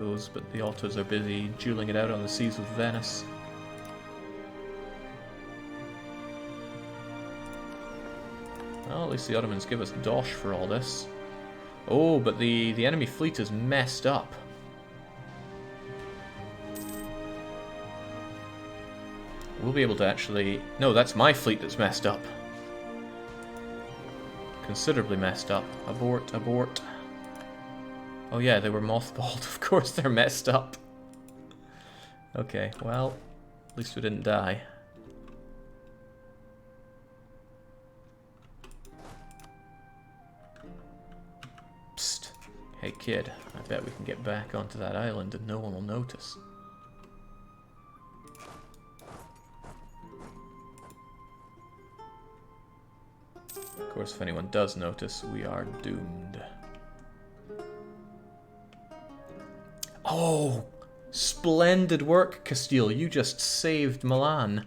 but the Ottos are busy dueling it out on the seas with Venice. Well, at least the Ottomans give us dosh for all this. Oh, but the enemy fleet is messed up. We'll be able to actually... No, that's my fleet that's messed up. Considerably messed up. Abort, abort. Oh yeah, they were mothballed. Of course they're messed up. Okay, well, at least we didn't die. Psst. Hey kid, I bet we can get back onto that island and no one will notice. Of course, if anyone does notice, we are doomed. Oh! Splendid work, Castile. You just saved Milan.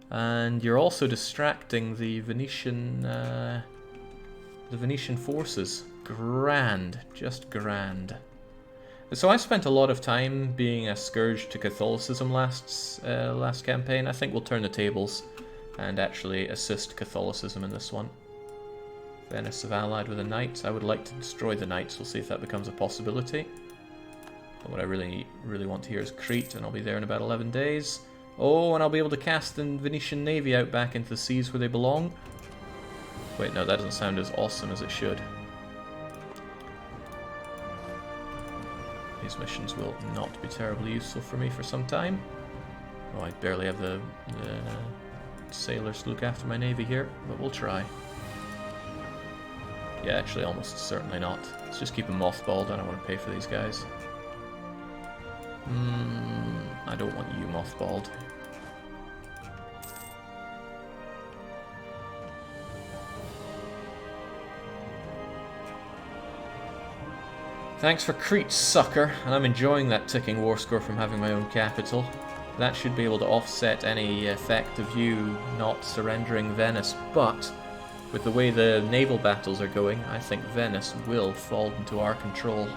And you're also distracting the Venetian forces. Grand. Just grand. So I spent a lot of time being a scourge to Catholicism last campaign. I think we'll turn the tables and actually assist Catholicism in this one. Venice have allied with the Knights. I would like to destroy the Knights. We'll see if that becomes a possibility. But what I really want here is Crete, and I'll be there in about 11 days. Oh, and I'll be able to cast the Venetian Navy out back into the seas where they belong. Wait, no, that doesn't sound as awesome as it should. These missions will not be terribly useful for me for some time. Oh, I barely have the sailors to look after my navy here, but we'll try. Yeah, actually, almost certainly not. Let's just keep them mothballed. I don't want to pay for these guys. I don't want you mothballed. Thanks for Crete, sucker. And I'm enjoying that ticking war score from having my own capital. That should be able to offset any effect of you not surrendering Venice, but with the way the naval battles are going, I think Venice will fall into our control.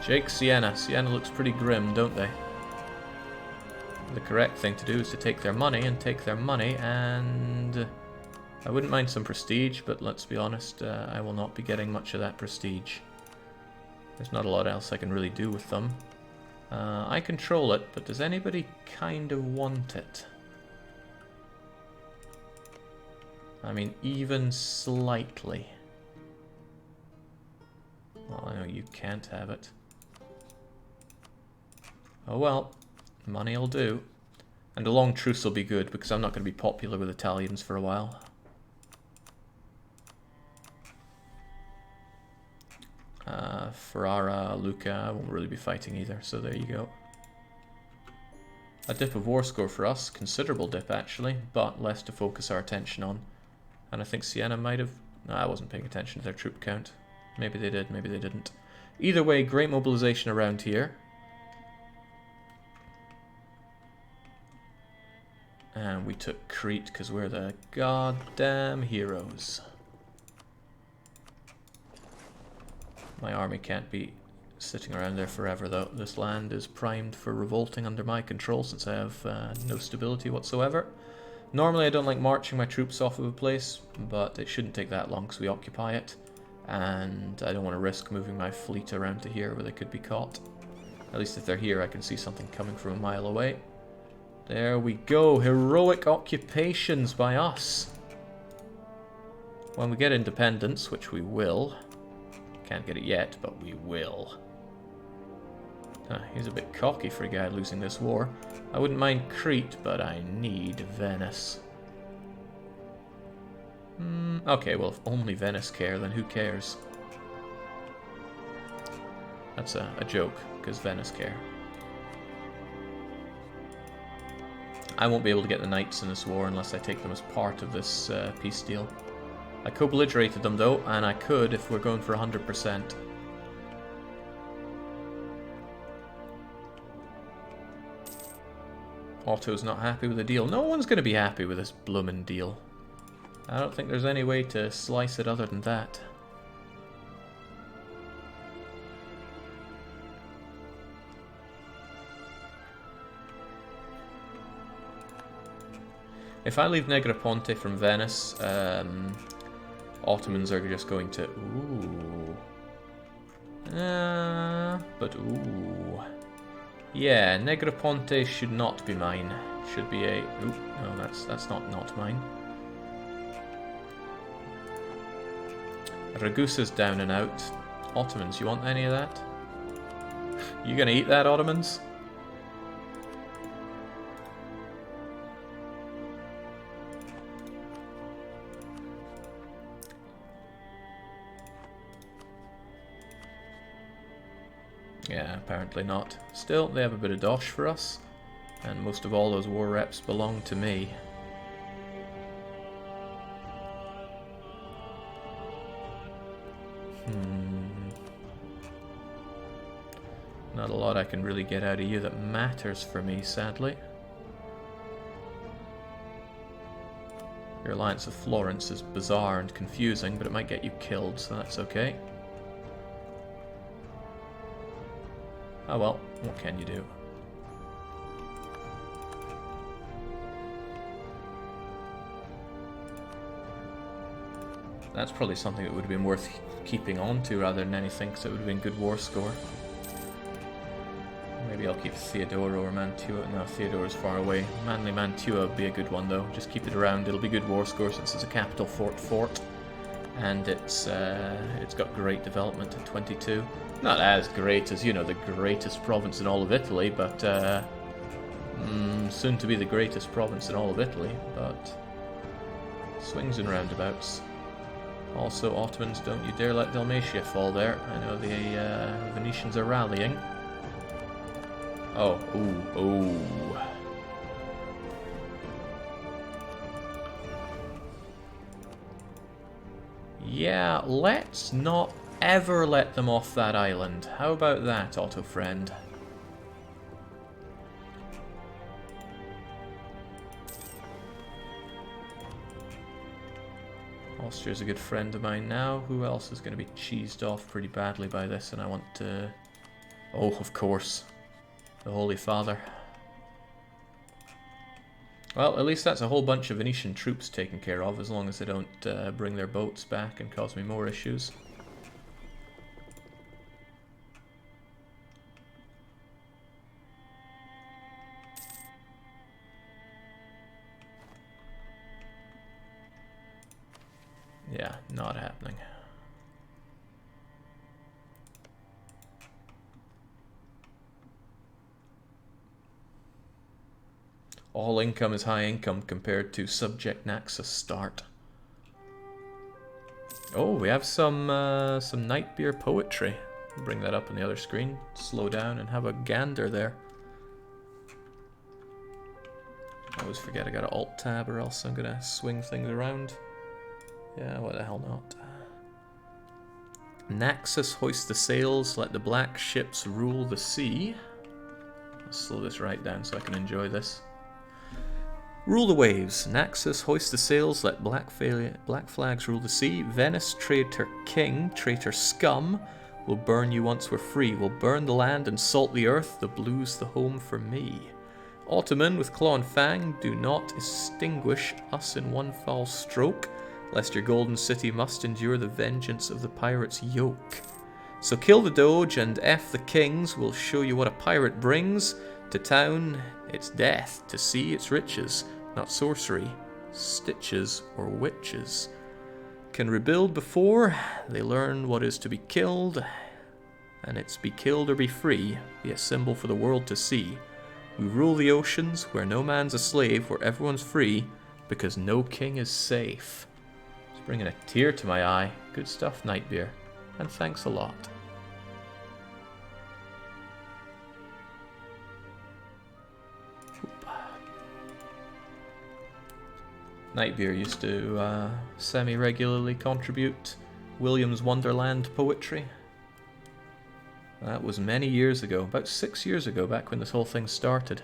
Jake, Siena. Siena looks pretty grim, don't they? The correct thing to do is to take their money, and I wouldn't mind some prestige, but let's be honest, I will not be getting much of that prestige. There's not a lot else I can really do with them. I control it, but does anybody kind of want it? I mean, even slightly. Well, I know you can't have it. Oh well, money'll do. And a long truce will be good, because I'm not going to be popular with Italians for a while. Ferrara, Lucca, I won't really be fighting either, so there you go. A dip of war score for us, considerable dip actually, but less to focus our attention on. And I think Siena might have... No, I wasn't paying attention to their troop count. Maybe they did, maybe they didn't. Either way, great mobilization around here. And we took Crete because we're the goddamn heroes. My army can't be sitting around there forever though. This land is primed for revolting under my control since I have no stability whatsoever. Normally I don't like marching my troops off of a place, but it shouldn't take that long because we occupy it. And I don't want to risk moving my fleet around to here where they could be caught. At least if they're here I can see something coming from a mile away. There we go, heroic occupations by us. When we get independence, which we will. Can't get it yet, but we will. He's a bit cocky for a guy losing this war. I wouldn't mind Crete, but I need Venice. Okay, well, if only Venice care, then who cares? That's a joke, because Venice care. I won't be able to get the Knights in this war unless I take them as part of this peace deal. I co-belligerated them though, and I could if we're going for 100%. Otto's not happy with the deal. No one's going to be happy with this bloomin' deal. I don't think there's any way to slice it other than that. If I leave Negroponte from Venice, Ottomans are just going to... Ooh. But ooh. Yeah, Negroponte should not be mine. Should be a... Ooh, no, that's not mine. Ragusa's down and out. Ottomans, you want any of that? You gonna eat that, Ottomans? Yeah, apparently not. Still, they have a bit of dosh for us. And most of all those war reps belong to me. Not a lot I can really get out of you that matters for me, sadly. Your alliance of Florence is bizarre and confusing, but it might get you killed, so that's okay. Oh well, what can you do? That's probably something that would have been worth keeping on to rather than anything, because it would have been good war score. Maybe I'll keep Theodoro or Mantua. No, Theodore's far away. Manly Mantua would be a good one though. Just keep it around. It'll be good war score since it's a capital fort. And it's got great development at 22. Not as great as, you know, the greatest province in all of Italy, but soon to be the greatest province in all of Italy, but swings and roundabouts. Also, Ottomans, don't you dare let Dalmatia fall there. I know the Venetians are rallying. Oh, ooh, ooh. Yeah, let's not ever let them off that island. How about that, Otto friend? Austria's a good friend of mine now. Who else is going to be cheesed off pretty badly by this? And I want to... Oh, of course. The Holy Father. Well, at least that's a whole bunch of Venetian troops taken care of, as long as they don't bring their boats back and cause me more issues. Yeah, not happening. All income is high income compared to subject Naxos start. Oh, we have some night beer poetry. Bring that up on the other screen. Slow down and have a gander there. I always forget I got an alt tab or else I'm gonna swing things around. Yeah, what the hell not. Naxos hoist the sails, let the black ships rule the sea. I'll slow this right down so I can enjoy this. Rule the waves. Naxos hoist the sails, let black flags rule the sea. Venice, traitor king, traitor scum, will burn you once we're free. We'll burn the land and salt the earth, the blue's the home for me. Ottoman with claw and fang, do not extinguish us in one foul stroke, lest your golden city must endure the vengeance of the pirate's yoke. So kill the Doge and F the kings, we'll show you what a pirate brings. To town, it's death. To sea, it's riches. Not sorcery, stitches, or witches. Can rebuild before they learn what is to be killed, and it's be killed or be free, be a symbol for the world to see. We rule the oceans, where no man's a slave, where everyone's free, because no king is safe. It's bringing a tear to my eye. Good stuff, Nightbeer, and thanks a lot. Nightbeer used to semi-regularly contribute William's Wonderland poetry. That was many years ago, about 6 years ago, back when this whole thing started.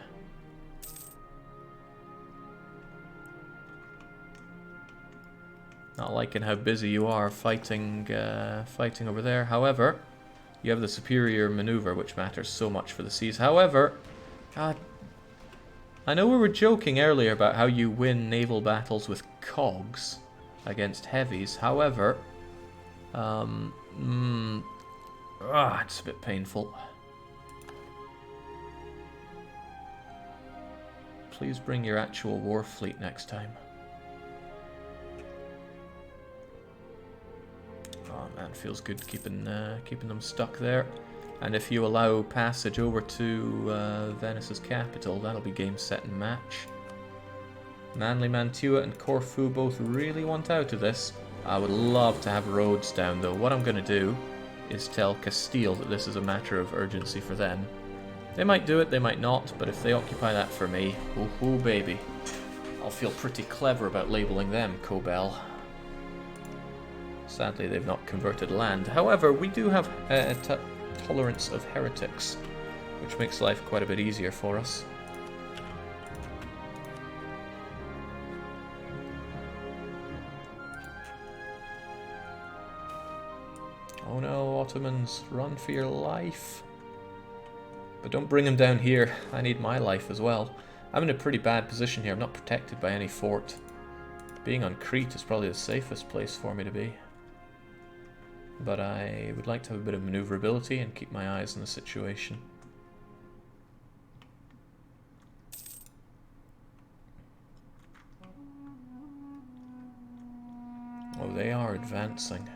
Not liking how busy you are fighting over there. However, you have the superior maneuver, which matters so much for the seas. However, God I know we were joking earlier about how you win naval battles with cogs against heavies. However, it's a bit painful. Please bring your actual war fleet next time. Oh man, feels good keeping them stuck there. And if you allow passage over to Venice's capital, that'll be game, set, and match. Manly, Mantua, and Corfu both really want out of this. I would love to have roads down, though. What I'm going to do is tell Castile that this is a matter of urgency for them. They might do it, they might not, but if they occupy that for me, ooh baby, I'll feel pretty clever about labeling them Cobel. Sadly, they've not converted land. However, we do have tolerance of heretics, which makes life quite a bit easier for us. Oh no, Ottomans, run for your life. But don't bring them down here. I need my life as well. I'm in a pretty bad position here. I'm not protected by any fort. Being on Crete is probably the safest place for me to be. But I would like to have a bit of maneuverability and keep my eyes on the situation. Oh, they are advancing.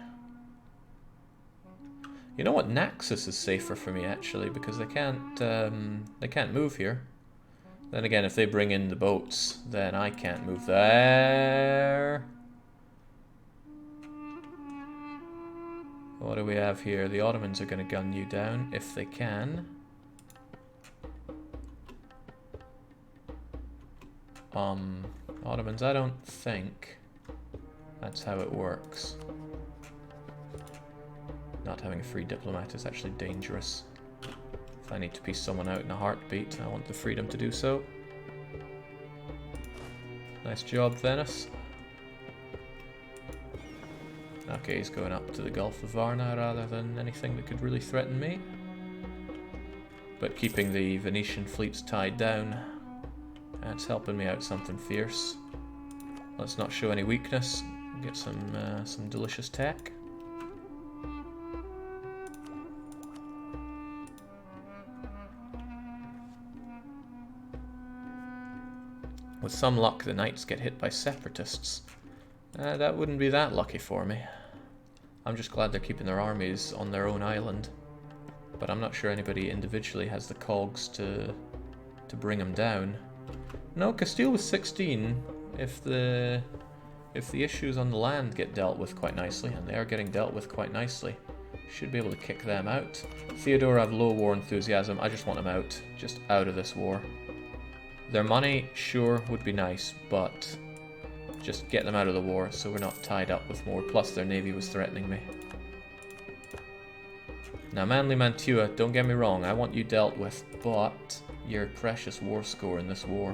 You know what? Naxos is safer for me actually, because they can't move here. Then again, if they bring in the boats, then I can't move there. What do we have here? The Ottomans are going to gun you down if they can. Ottomans, I don't think that's how it works. Not having a free diplomat is actually dangerous. If I need to piece someone out in a heartbeat, I want the freedom to do so. Nice job, Venice. Okay, he's going up to the Gulf of Varna rather than anything that could really threaten me. But keeping the Venetian fleets tied down, that's helping me out something fierce. Let's not show any weakness. Get some delicious tech. With some luck, the knights get hit by separatists. That wouldn't be that lucky for me. I'm just glad they're keeping their armies on their own island. But I'm not sure anybody individually has the cogs to bring them down. No, Castile with 16. If the issues on the land get dealt with quite nicely, and they are getting dealt with quite nicely, should be able to kick them out. Theodore have low war enthusiasm. I just want them out. Just out of this war. Their money, sure, would be nice, but just get them out of the war so we're not tied up with more. Plus their navy was threatening me. Now Manly, Mantua, don't get me wrong, I want you dealt with, but your precious war score in this war.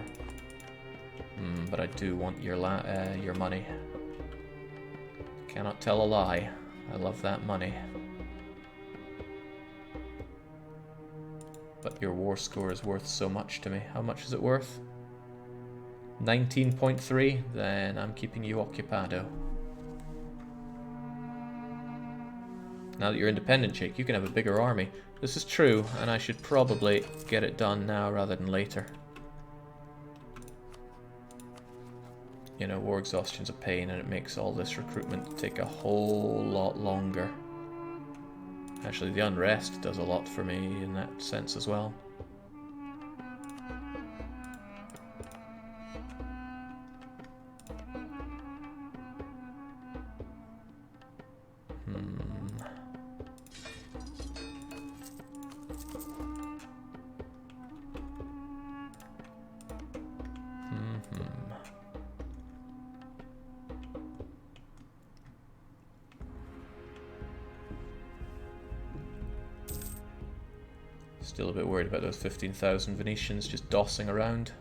But I do want your money. Cannot tell a lie. I love that money. But your war score is worth so much to me. How much is it worth? 19.3? Then I'm keeping you occupado. Now that you're independent, Jake, you can have a bigger army. This is true, and I should probably get it done now rather than later. You know, war exhaustion's a pain, and it makes all this recruitment take a whole lot longer. Actually, the unrest does a lot for me in that sense as well. Still a bit worried about those 15,000 Venetians just dossing around.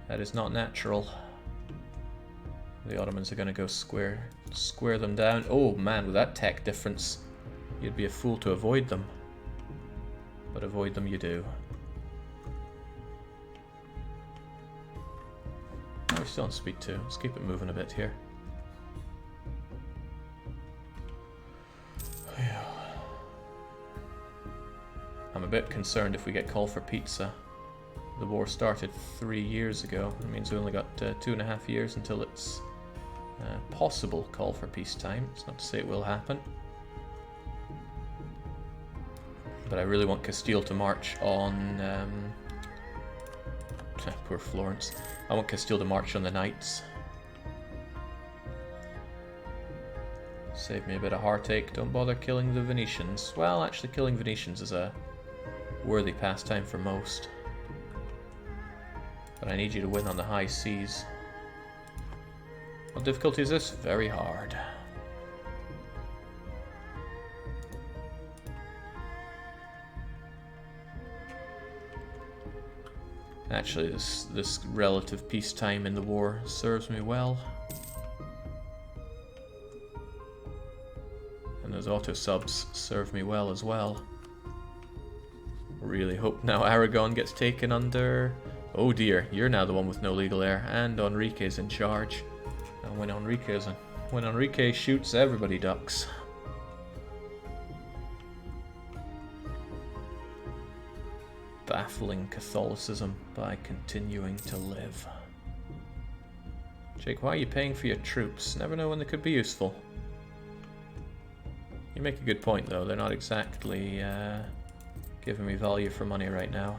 That is not natural. The Ottomans are going to go square them down. Oh man, with that tech difference, you'd be a fool to avoid them. But avoid them you do. still on speed 2. Let's keep it moving a bit here. I'm a bit concerned if we get call for pizza. The war started 3 years ago. It means we only got 2.5 years until it's possible call for peacetime. It's not to say it will happen. But I really want Castile to march on... poor Florence. I want Castile to march on the Knights. Save me a bit of heartache. Don't bother killing the Venetians. Well, actually killing Venetians is a worthy pastime for most. But I need you to win on the high seas. What difficulty is this? Very hard. Actually, this relative peacetime in the war serves me well. And those auto subs serve me well as well. Really hope now Aragon gets taken under... Oh dear, you're now the one with no legal heir, and Enrique's in charge. And when Enrique shoots, everybody ducks. Baffling Catholicism by continuing to live. Jake, why are you paying for your troops? Never know when they could be useful. You make a good point though, they're not exactly giving me value for money right now.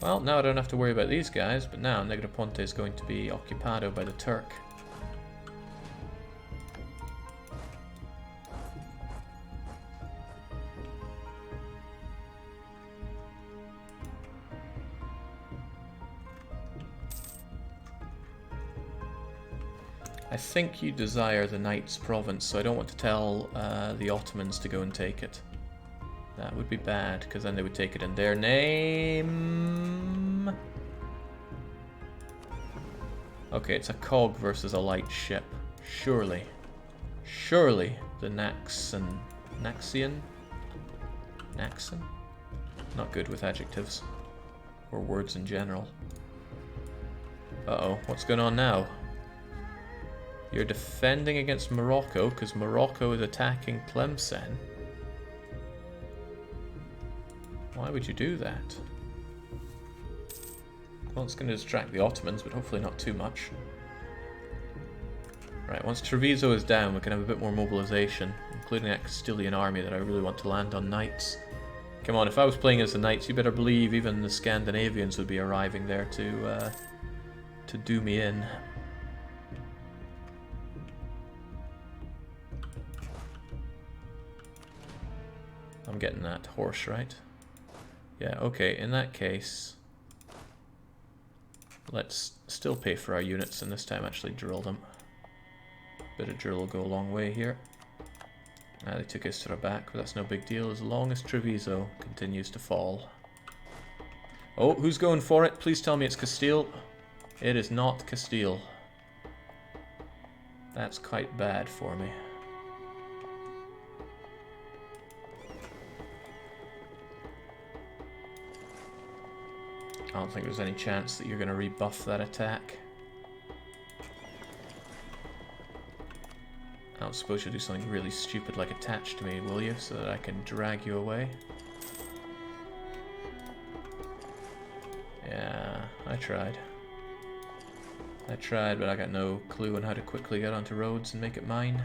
Well, now I don't have to worry about these guys, but now Negroponte is going to be occupado by the Turk. I think you desire the Knights province, so I don't want to tell the Ottomans to go and take it. That would be bad, because then they would take it in their name. Okay, it's a cog versus a light ship. Surely the Naxon... Naxian? Naxon? Not good with adjectives. Or words in general. Uh-oh, what's going on now? You're defending against Morocco, because Morocco is attacking Tlemcen. Why would you do that? Well, it's going to distract the Ottomans, but hopefully not too much. Right, once Treviso is down, we can have a bit more mobilization, including that Castilian army that I really want to land on Knights. Come on, if I was playing as the Knights, you better believe even the Scandinavians would be arriving there to do me in. I'm getting that horse, right? Yeah, okay, in that case, let's still pay for our units and this time actually drill them. Bit of drill will go a long way here. They took Istra back, but that's no big deal as long as Treviso continues to fall. Oh, who's going for it? Please tell me it's Castile. It is not Castile. That's quite bad for me. I don't think there's any chance that you're going to rebuff that attack. I don't suppose you'll do something really stupid like attach to me, will you? So that I can drag you away? Yeah, I tried. But I got no clue on how to quickly get onto Rhodes and make it mine.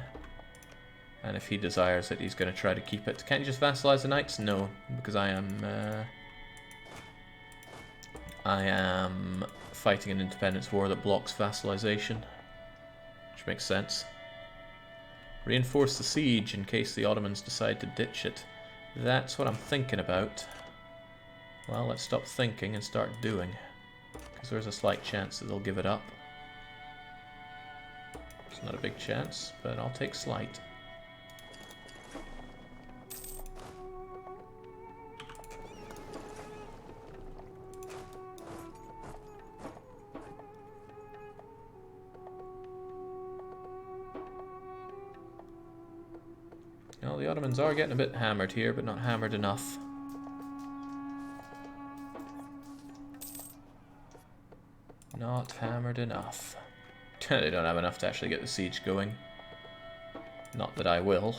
And if he desires it, he's going to try to keep it. Can't you just vassalize the Knights? No, because I am fighting an independence war that blocks vassalization, which makes sense. Reinforce the siege in case the Ottomans decide to ditch it. That's what I'm thinking about. Well, let's stop thinking and start doing, because there's a slight chance that they'll give it up. It's not a big chance, but I'll take slight. Well, the Ottomans are getting a bit hammered here, but not hammered enough. Not hammered enough. They don't have enough to actually get the siege going. Not that I will.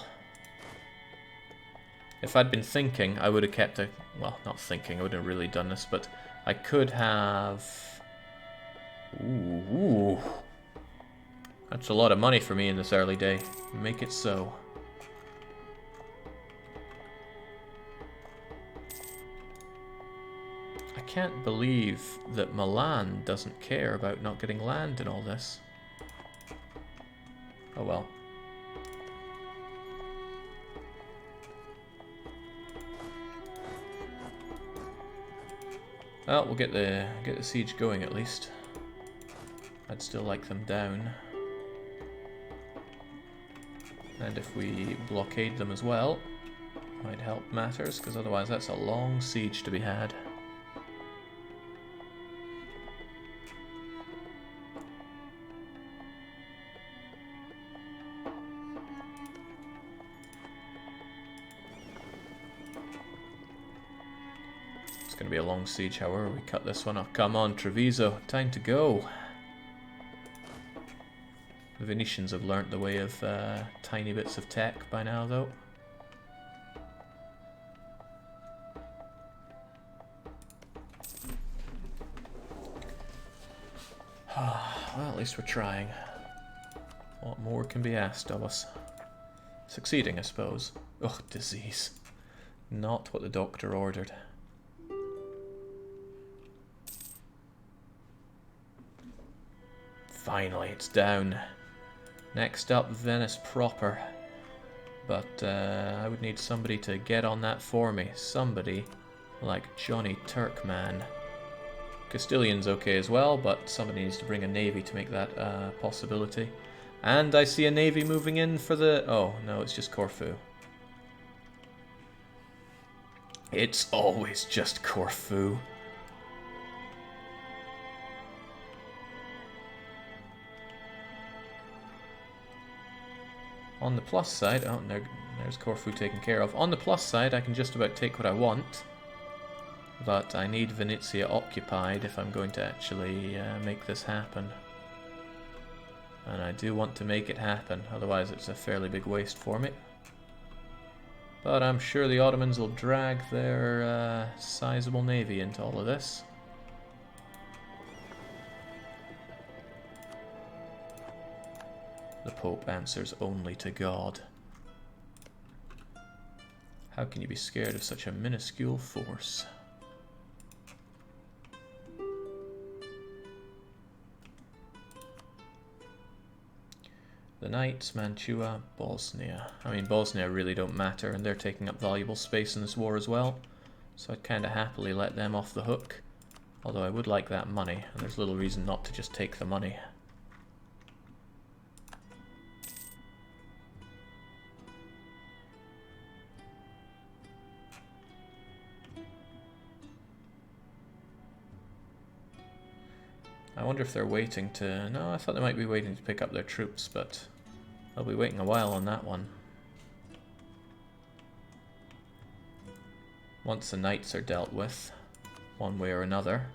If I'd been thinking, I would have kept a... Well, not thinking, I wouldn't have really done this, but I could have... Ooh. That's a lot of money for me in this early day. Make it so. I can't believe that Milan doesn't care about not getting land in all this. Oh well. Well, we'll get the siege going at least. I'd still like them down. And if we blockade them as well, might help matters, because otherwise that's a long siege to be had. It's going to be a long siege, however we cut this one off. Come on, Treviso, time to go. The Venetians have learnt the way of tiny bits of tech by now, though. Well, at least we're trying. What more can be asked of us? Succeeding, I suppose. Ugh, disease. Not what the doctor ordered. Finally, it's down. Next up, Venice proper. But I would need somebody to get on that for me. Somebody like Johnny Turkman. Castilian's okay as well, but somebody needs to bring a navy to make that a possibility. And I see a navy moving in for the... Oh, no, it's just Corfu. It's always just Corfu. On the plus side, oh, there's Corfu taken care of. On the plus side, I can just about take what I want. But I need Venezia occupied if I'm going to actually make this happen. And I do want to make it happen, otherwise it's a fairly big waste for me. But I'm sure the Ottomans will drag their sizable navy into all of this. The Pope answers only to God. How can you be scared of such a minuscule force? The Knights, Mantua, Bosnia. I mean, Bosnia really don't matter, and they're taking up valuable space in this war as well. So I'd kind of happily let them off the hook. Although I would like that money, and there's little reason not to just take the money. I wonder if they're waiting to... No, I thought they might be waiting to pick up their troops, but they'll be waiting a while on that one. Once the Knights are dealt with, one way or another.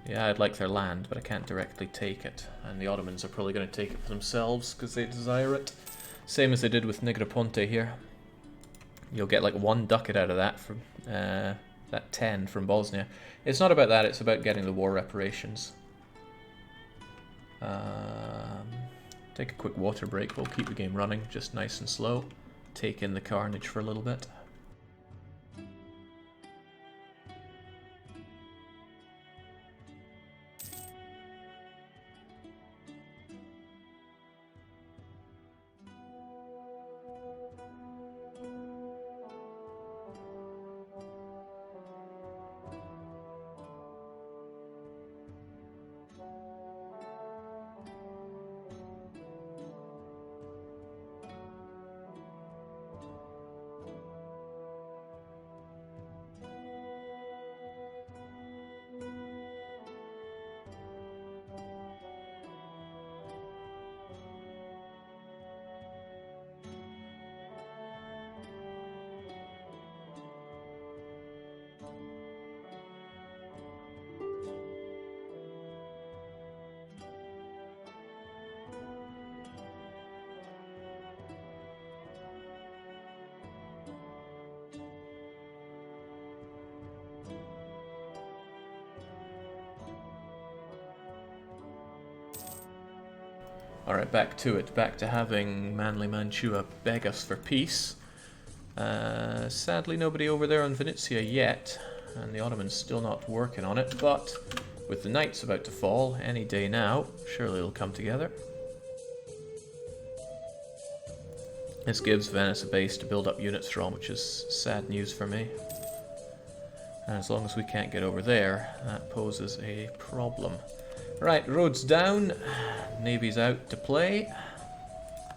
Yeah, I'd like their land, but I can't directly take it. And the Ottomans are probably going to take it for themselves, because they desire it. Same as they did with Negroponte here. You'll get like 1 ducat out of that from... that 10 from Bosnia. It's not about that, it's about getting the war reparations. Take a quick water break, we'll keep the game running, just nice and slow. Take in the carnage for a little bit. Alright, back to it. Back to having Manly Mantua beg us for peace. Sadly, nobody over there on Venetia yet, and the Ottomans still not working on it, but with the knights about to fall any day now, surely it'll come together. This gives Venice a base to build up units from, which is sad news for me. And as long as we can't get over there, that poses a problem. Right, roads down, Navy's out to play.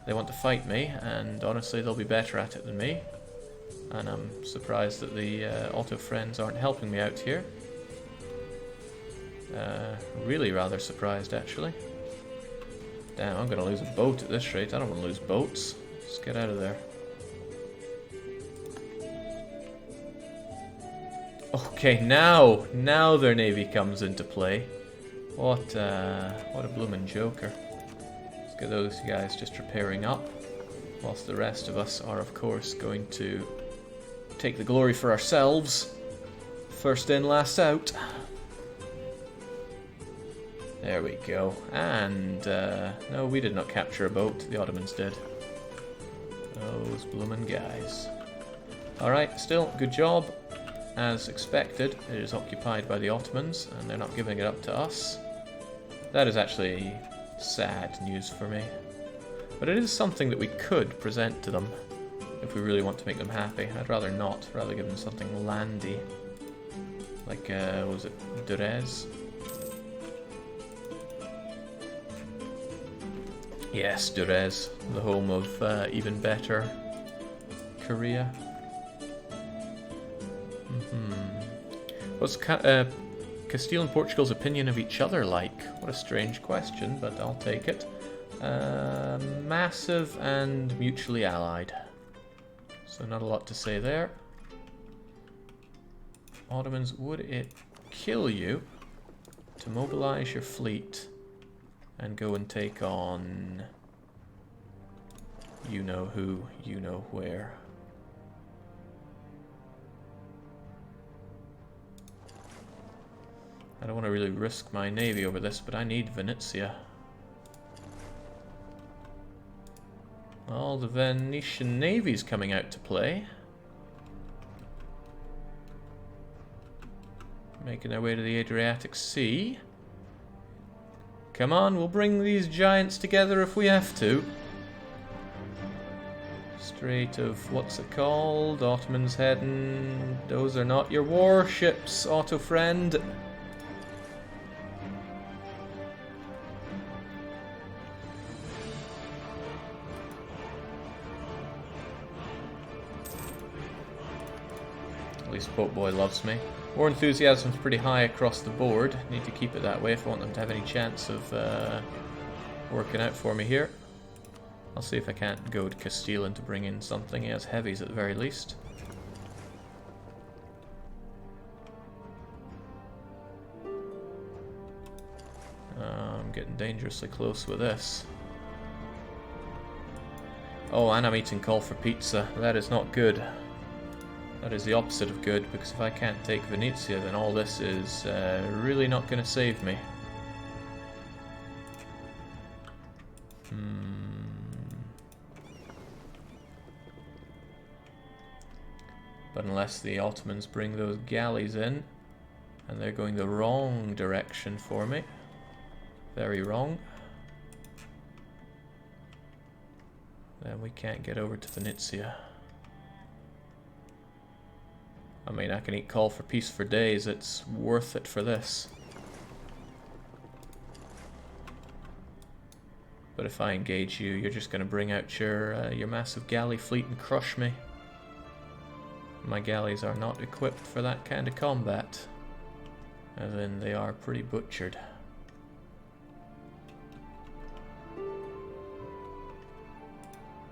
They want to fight me, and honestly they'll be better at it than me. And I'm surprised that the Otto friends aren't helping me out here. Really rather surprised, actually. Damn, I'm gonna lose a boat at this rate. I don't want to lose boats. Let's get out of there. Okay, now their navy comes into play. What a bloomin' joker. Let's get those guys just repairing up, whilst the rest of us are, of course, going to take the glory for ourselves. First in, last out. There we go. And, no, we did not capture a boat. The Ottomans did. Those bloomin' guys. Alright, still, good job. As expected, it is occupied by the Ottomans, and they're not giving it up to us. That is actually sad news for me. But it is something that we could present to them, if we really want to make them happy. I'd rather not, rather give them something landy. Like, what was it, Durez? Yes, Durez, the home of even better Korea. What's Castile and Portugal's opinion of each other like? What a strange question, but I'll take it. Massive and mutually allied. So not a lot to say there. Ottomans, would it kill you to mobilize your fleet and go and take on you know who, you know where? I don't want to really risk my navy over this, but I need Venetia. Well, the Venetian navy's coming out to play. Making their way to the Adriatic Sea. Come on, we'll bring these giants together if we have to. Strait of, what's it called? Ottomans heading. Those are not your warships, Otto friend. At least Boat Boy loves me. War enthusiasm's pretty high across the board. Need to keep it that way if I want them to have any chance of working out for me here. I'll see if I can't goad Castile into bring in something. He has heavies at the very least. I'm getting dangerously close with this. Oh, and I'm eating call for pizza. That is not good. That is the opposite of good, because if I can't take Venetia, then all this is really not going to save me. But unless the Ottomans bring those galleys in, and they're going the wrong direction for me. Very wrong. Then we can't get over to Venetia. I mean, I can eat call for peace for days. It's worth it for this. But if I engage you, you're just going to bring out your massive galley fleet and crush me. My galleys are not equipped for that kind of combat. As in, they are pretty butchered.